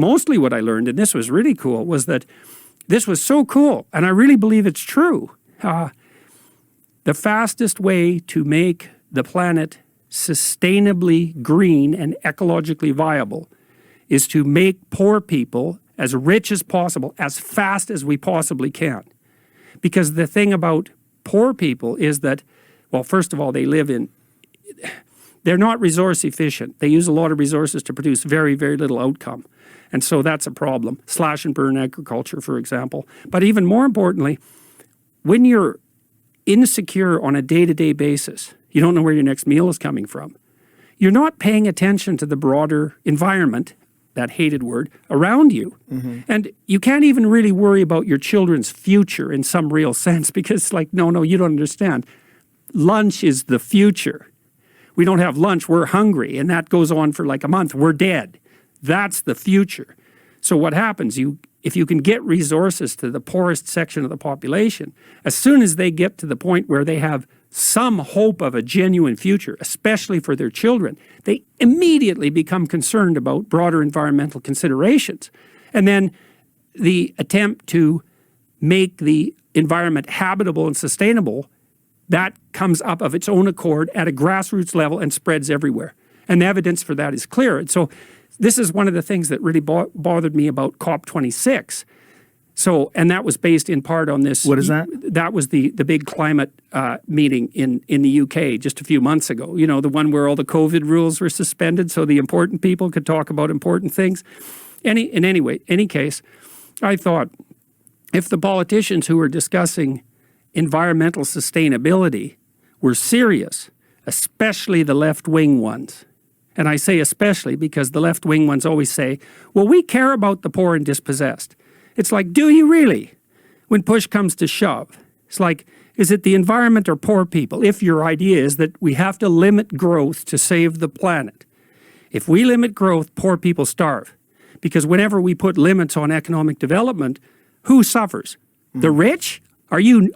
Mostly what I learned, and this was really cool, was that this was so cool, and I really believe it's true. The fastest way to make the planet sustainably green and ecologically viable is to make poor people as rich as possible, as fast as we possibly can. Because the thing about poor people is that, well, first of all, they're not resource efficient. They use a lot of resources to produce very, very little outcome. And so that's a problem. Slash and burn agriculture, for example. But even more importantly, when you're insecure on a day-to-day basis, you don't know where your next meal is coming from, you're not paying attention to the broader environment, that hated word, around you. And you can't even really worry about your children's future in some real sense, because like, no, you don't understand. Lunch is the future. We don't have lunch, we're hungry, and that goes on for like a month, we're dead. That's the future. So what happens, if you can get resources to the poorest section of the population, as soon as they get to the point where they have some hope of a genuine future, especially for their children, they immediately become concerned about broader environmental considerations. And then the attempt to make the environment habitable and sustainable, that comes up of its own accord at a grassroots level and spreads everywhere. And the evidence for that is clear. And so this is one of the things that really bothered me about COP26. So, and that was based in part on this. What is that? That was the big climate meeting in the UK just a few months ago. You know, the one where all the COVID rules were suspended so the important people could talk about important things. In any case, I thought if the politicians who were discussing environmental sustainability were serious, especially the left-wing ones, and I say especially because the left-wing ones always say, well, we care about the poor and dispossessed. It's like, do you really? When push comes to shove. It's like, is it the environment or poor people? If your idea is that we have to limit growth to save the planet. If we limit growth, poor people starve. Because whenever we put limits on economic development, who suffers? The rich? Are you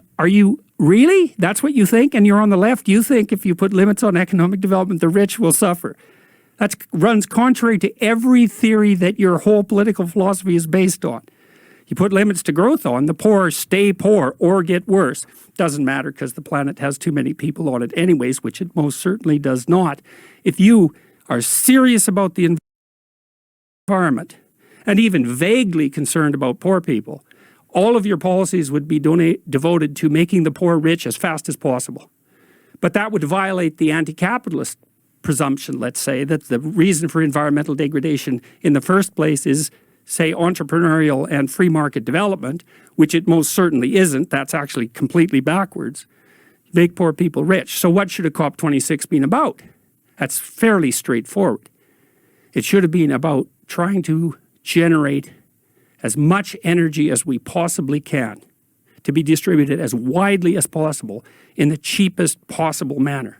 really? That's what you think? And you're on the left, you think if you put limits on economic development, the rich will suffer. That runs contrary to every theory that your whole political philosophy is based on. You put limits to growth on, the poor stay poor or get worse. Doesn't matter because the planet has too many people on it anyways, which it most certainly does not. If you are serious about the environment and even vaguely concerned about poor people, all of your policies would be devoted to making the poor rich as fast as possible. But that would violate the anti-capitalist presumption, let's say, that the reason for environmental degradation in the first place is, say, entrepreneurial and free market development, which it most certainly isn't. That's actually completely backwards. Make poor people rich. So what should a COP26 been about? That's fairly straightforward. It should have been about trying to generate as much energy as we possibly can to be distributed as widely as possible in the cheapest possible manner.